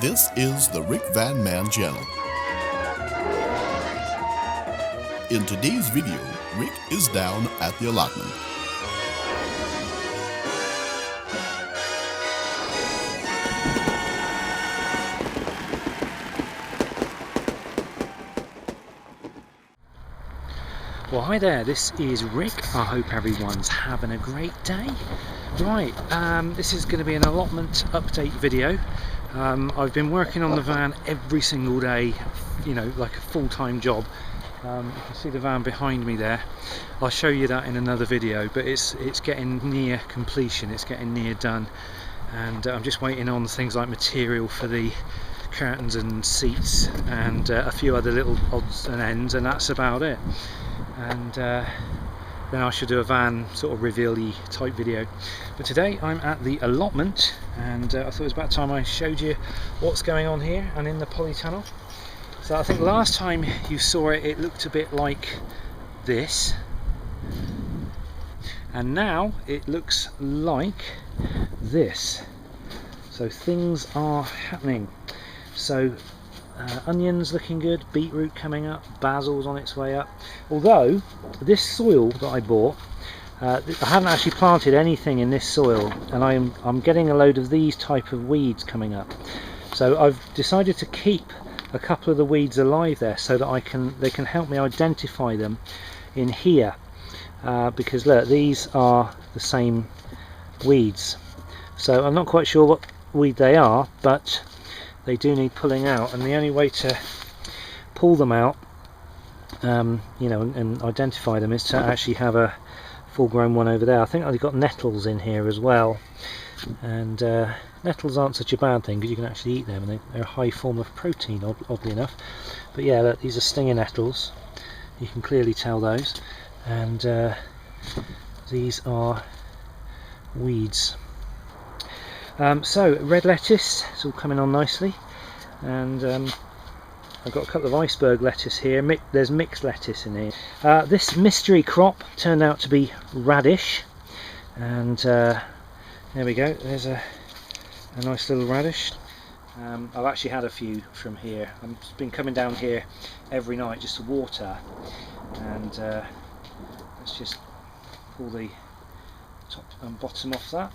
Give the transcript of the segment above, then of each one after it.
This is the RickVanMan channel. In today's video, Rick is down at the allotment. Well, hi there, this is Rick. I hope everyone's having a great day. Right, this is going to be an allotment update video. I've been working on the van every single day, you know, like a full-time job. You can see the van behind me there. I'll show you that in another video, but it's getting near completion, it's getting near done. And I'm just waiting on things like material for the curtains and seats and a few other little odds and ends, and that's about it. And then I should do a van sort of reveal-y type video. But today I'm at the allotment, and I thought it was about time I showed you what's going on here and in the polytunnel. So I think last time you saw it, it looked a bit like this, and now it looks like this. So things are happening. So onions looking good, beetroot coming up, basil's on its way up. Although this soil that I bought, I haven't actually planted anything in this soil, and I'm getting a load of these type of weeds coming up. So I've decided to keep a couple of the weeds alive there so that they can help me identify them in here, because look, these are the same weeds. So I'm not quite sure what weed they are, but they do need pulling out, and the only way to pull them out, you know, and identify them is to actually have a full-grown one over there. I think I've got nettles in here as well, and nettles aren't such a bad thing because you can actually eat them, and they're a high form of protein, oddly enough. But yeah, look, these are stinger nettles. You can clearly tell those, and these are weeds. So red lettuce, it's all coming on nicely, and I've got a couple of iceberg lettuce here. There's mixed lettuce in here. This mystery crop turned out to be radish, and there we go, there's a nice little radish. I've actually had a few from here. I've been coming down here every night just to water, and let's just pull the top and bottom off that.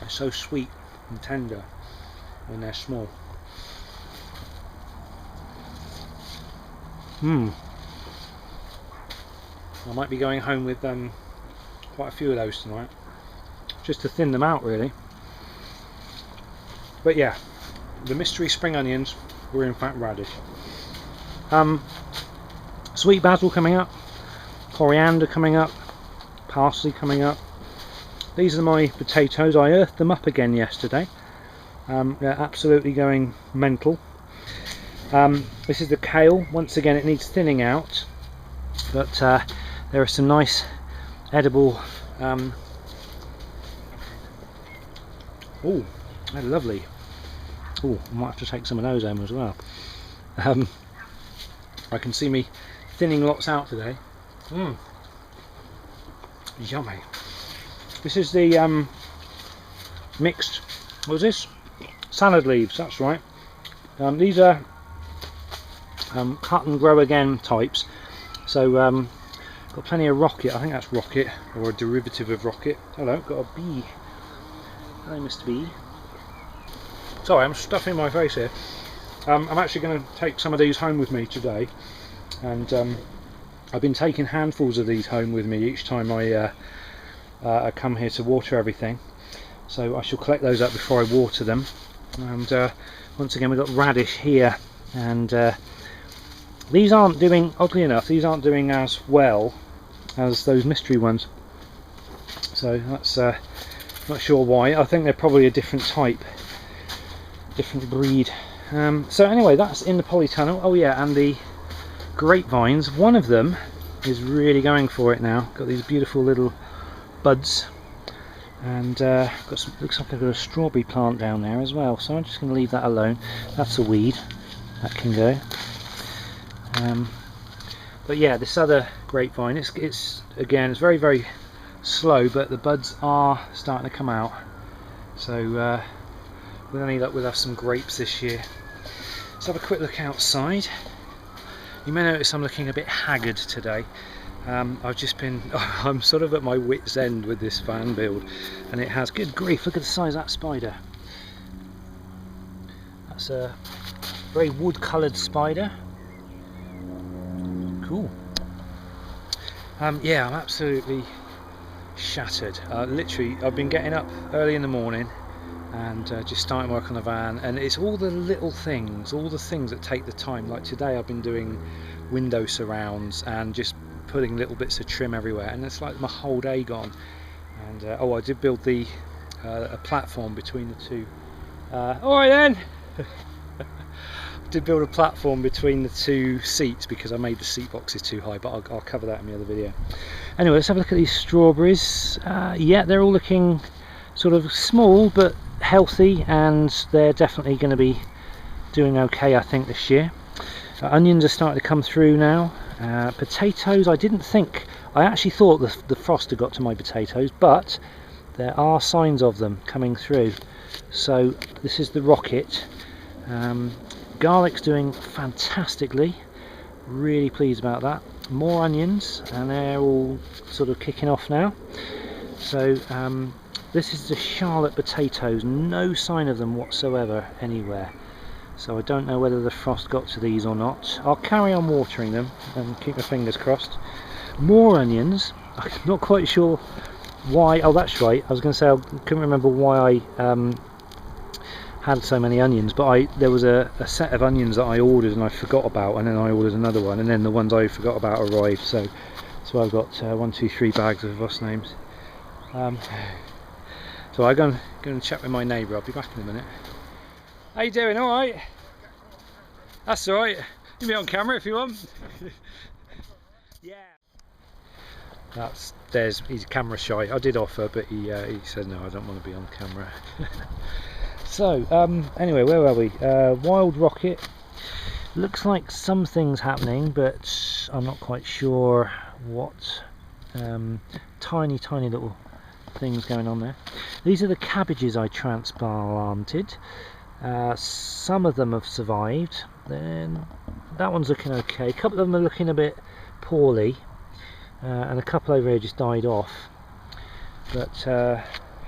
They're so sweet and tender when they're small. I might be going home with quite a few of those tonight, just to thin them out really. But yeah, the mystery spring onions were in fact radish. Sweet basil coming up, coriander coming up, parsley coming up. These are my potatoes. I earthed them up again yesterday. They're absolutely going mental. This is the kale. Once again, it needs thinning out, but there are some nice edible. Oh, they're lovely. Oh, I might have to take some of those home as well. I can see me thinning lots out today. Yummy. This is the mixed, what is this? Salad leaves, that's right. These are cut and grow again types. So got plenty of rocket. I think that's rocket, or a derivative of rocket. Hello, got a bee. Hello, Mr. Bee. Sorry, I'm stuffing my face here. I'm actually going to take some of these home with me today, and I've been taking handfuls of these home with me each time I come here to water everything. So I shall collect those up before I water them. And once again, we've got radish here, and these aren't doing, oddly enough, these aren't doing as well as those mystery ones. So that's not sure why. I think they're probably a different type, different breed. So anyway, that's in the polytunnel. Oh yeah, and the grapevines, one of them is really going for it now. Got these beautiful little buds, and got some, looks like I've got a strawberry plant down there as well, so I'm just going to leave that alone. That's a weed, that can go. But yeah, this other grapevine, it's again, it's very, very slow, but the buds are starting to come out. So with any luck, we'll have some grapes this year. Let's have a quick look outside. You may notice I'm looking a bit haggard today. I've just been, I'm sort of at my wit's end with this fan build, and it has, good grief, look at the size of that spider. That's a very wood coloured spider. Cool. Yeah, I'm absolutely shattered. Literally, I've been getting up early in the morning and just starting work on the van, and it's all the little things, all the things that take the time. Like today I've been doing window surrounds and just putting little bits of trim everywhere, and it's like my whole day gone. And oh, I did build the a platform between the two. Alright then! Did build a platform between the two seats because I made the seat boxes too high, but I'll cover that in the other video. Anyway, let's have a look at these strawberries. Yeah, they're all looking sort of small but healthy, and they're definitely going to be doing okay, I think, this year. Onions are starting to come through now. Potatoes, I actually thought the frost had got to my potatoes, but there are signs of them coming through. So this is the rocket. Garlic's doing fantastically, really pleased about that. More onions, and they're all sort of kicking off now. So this is the Charlotte potatoes, no sign of them whatsoever anywhere. So I don't know whether the frost got to these or not. I'll carry on watering them and keep my fingers crossed. More onions. I'm not quite sure why. Oh, that's right. I was going to say I couldn't remember why I had so many onions, but there was a set of onions that I ordered and I forgot about, and then I ordered another one, and then the ones I forgot about arrived. So I've got 1, 2, 3 bags of what's names. So I'm going to chat with my neighbour. I'll be back in a minute. How you doing? All right? That's all right. You can be on camera if you want. Yeah. He's camera shy. I did offer, but he said no, I don't want to be on camera. So anyway, where were we? Wild rocket. Looks like something's happening, but I'm not quite sure what. Tiny little things going on there. These are the cabbages I transplanted. Some of them have survived. Then that one's looking okay. A couple of them are looking a bit poorly, and a couple over here just died off. But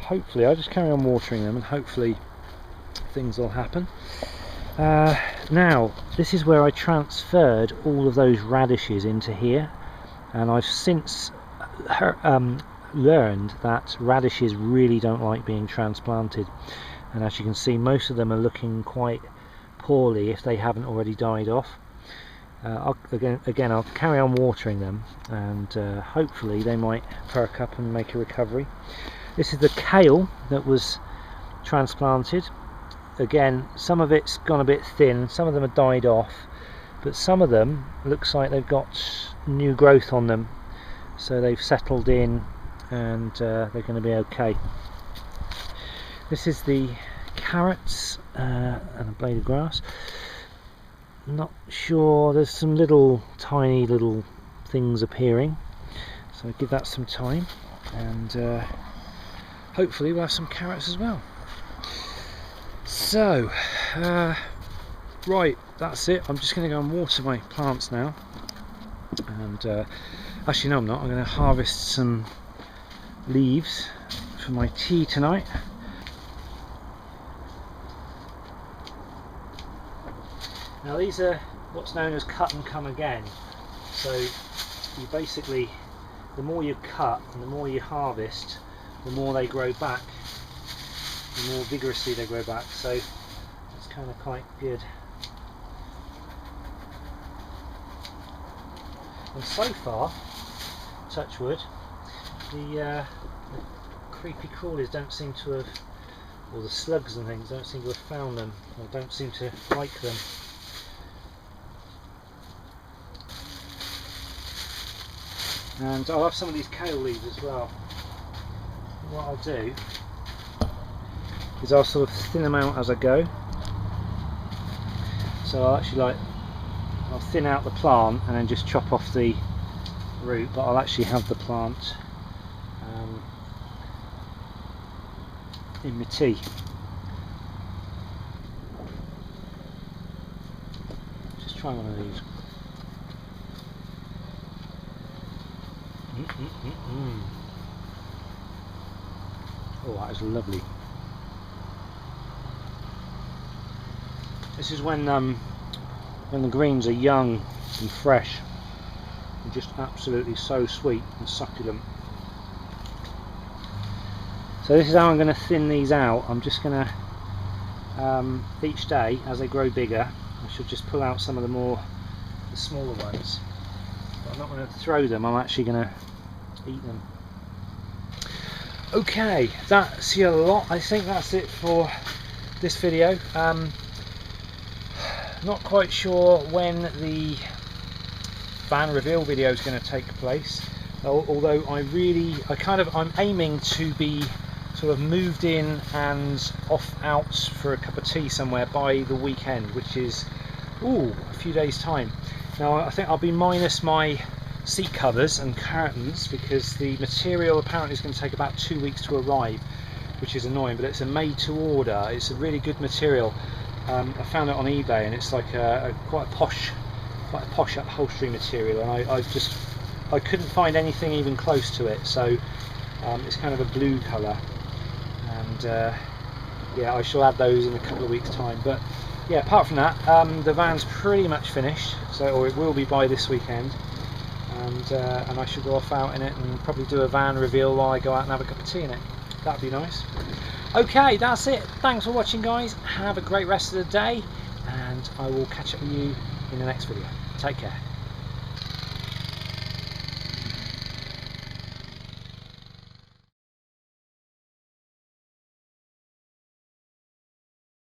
hopefully, I'll just carry on watering them, and hopefully things will happen. Now, this is where I transferred all of those radishes into here, and I've since learned that radishes really don't like being transplanted. And as you can see, most of them are looking quite poorly if they haven't already died off. Again, I'll carry on watering them, and hopefully they might perk up and make a recovery. This is the kale that was transplanted. Again, some of it's gone a bit thin, some of them have died off, but some of them looks like they've got new growth on them, so they've settled in, and they're going to be okay. This is the carrots and a blade of grass. Not sure, there's some tiny little things appearing, so I'll give that some time, and hopefully we'll have some carrots as well. So right, that's it. I'm just going to go and water my plants now, and actually no, I'm not. I'm going to harvest some leaves for my tea tonight. Now these are what's known as cut and come again. So you basically, the more you cut and the more you harvest, the more they grow back, the more vigorously they grow back. So it's kind of quite good. And so far, touch wood, the creepy crawlies don't seem to have, or the slugs and things don't seem to have found them, or don't seem to like them. And I'll have some of these kale leaves as well. What I'll do is I'll sort of thin them out as I go. So I'll actually I'll thin out the plant and then just chop off the root, but I'll actually have the plant in my tea. Just try one of these. Oh, that is lovely. This is when the greens are young and fresh and just absolutely so sweet and succulent. So this is how I'm going to thin these out. I'm just going to each day as they grow bigger, I should just pull out some of the smaller ones. But I'm not going to throw them, I'm actually going to eat them. Okay, that's a lot. I think that's it for this video. Not quite sure when the van reveal video is going to take place, although I'm aiming to be sort of moved in and off out for a cup of tea somewhere by the weekend, which is a few days time. Now I think I'll be minus my seat covers and curtains because the material apparently is going to take about 2 weeks to arrive, which is annoying, but it's a made to order. It's a really good material. I found it on eBay and it's like quite a posh upholstery material, and I couldn't find anything even close to it, so it's kind of a blue colour, and yeah, I shall add those in a couple of weeks time. But yeah, apart from that, the van's pretty much finished, or it will be by this weekend, and I should go off out in it and probably do a van reveal while I go out and have a cup of tea in it. That'd be nice. Okay, that's it. Thanks for watching, guys. Have a great rest of the day, and I will catch up with you in the next video. Take care.